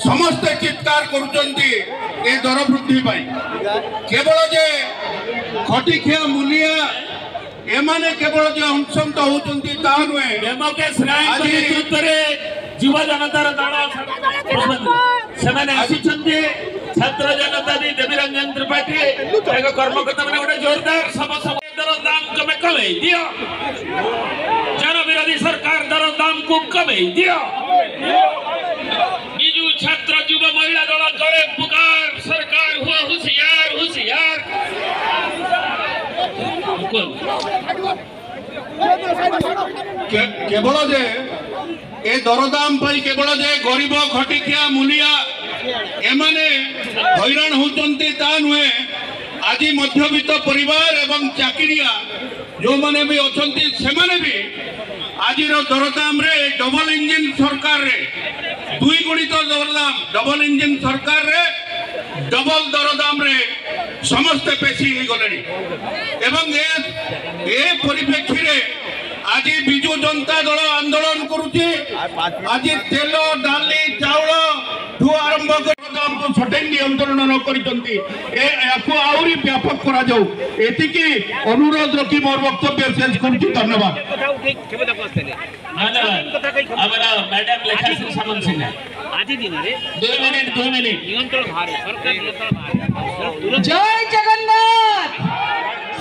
समस्ते चित्कार करुचंती ए दर वृद्धि पाई केवल जे खटिखिया मूलिया एमाने केवल जे अंशंत होचंती ता नुहे डेमोक्रेस राय नेतृत्व रे युवा जनतार दल सेमाने आसीचंती छात्र जनता दी देवी रंजन त्रिपाठी एक कर्मकर्ता माने गोटे जोरदार सब दर दाम कमे दियो जन विरोधी सरकार दर दाम को कमे दियो बिजू छात्र युवा महिला दल करे पुकार सरकार हुआ होशियार होशियार केवल जे ए दरदाम पाई केवल जे गरीब खटिखिया मूलिया एमाने हैरान होचंती ता नुहे आज मध्यवित्त परिवार एवं चाकरिया जो माने भी अछंती से माने भी आज दरदाम रे डबल इंजिन सरकार रे दुई गुणित दरदाम डबल इंजिन सरकार रे डबल दरदाम रे समस्ते पेशी हो गले एवं ए परिप्रेक्षी रे आज बिजु जनता दल आंदोलन करुचे आज तेल डाली चाउल ठू आरंभ कर दाम को सठिक नियंत्रण न करिसंती याकू आउरी व्यापक करा जाऊ एतिकी अनुरोध रखी मोर वक्तव्य शेष करूची धन्यवाद हमारा मैडम लेखा सिंह सामंत सिंह आज दिन रे 2 मिनट नियंत्रण बाहर सरकार जय जगन्नाथ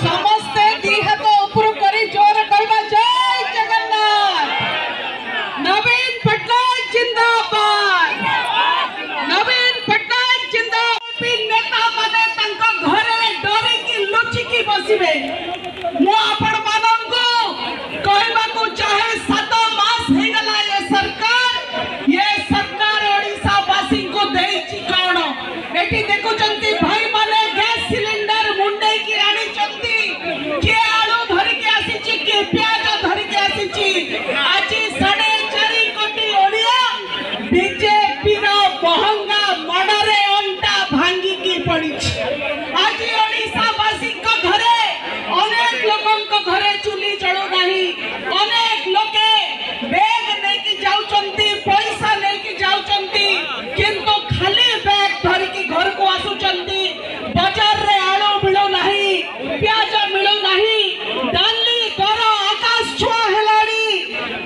समस्ते दी हाथ ऊपर करी जोर कहबा जय जगन्नाथ नवीन पटनायक जिंदाबाद नवीन पटनायक जिंदाबाद नेता माने तंक घरे डरे की लुचि की बसिबे मो आपण मानन को कहबा को चाहे 7 मास हे गला ये सरकार ओडिसा वासी को देछि कोन एठी देखु चंती भाई माने गैस सिलेंडर मुंडे की रानी चंती के आलू धरि के आसीची के प्याज धरि के आसीची आज 4.5 कोटी ओडिया बीजेपी रो महंगा मडरे अंटा भांगी की पड़ी आज ओडिसा वासी को घरे अनेक लोगन को घरे चुली जळो नाही अनेक लोके बैग नै की जाउचंती पैसा नै की जाउचंती किंतु खाली बैग धरि की घर को आसुचंती बाजार रे आलो मिलो नाही प्याज मिलो नाही डाली दर आकाश छुआ हेलाडी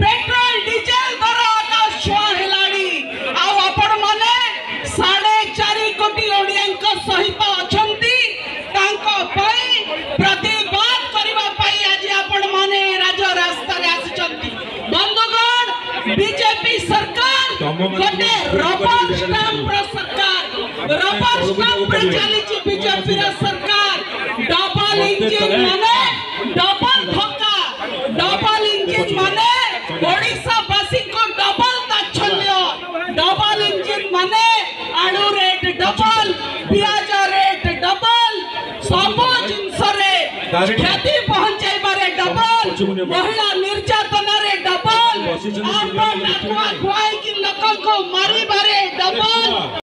पेट्रोल डीजल दर आकाश छुआ हेलाडी आ आपण माने 4.5 कोटी ओडियंक सहित अछंती तांको पई प्रतिवाद करबा पई आज आपण माने राजा रास्ता रे आसुचंती बंधुगण बीजेपी सरकार गोटे रबर स्टैंप सरकार रबर स्टैंप रे चली बीजेपी सरकार डबल इंजिन माने डबल धक्का डबल इंजिन माने ओडिसा वासी को डबल ताच्छल्य डबल इंजिन माने आलू रेट डबल प्याज रेट डबल सब जिंस रे क्षति पहुंचाई बारे डबल महिला निर्यातन रे डबल आप खुआई की लोगों को मारी बारे डबल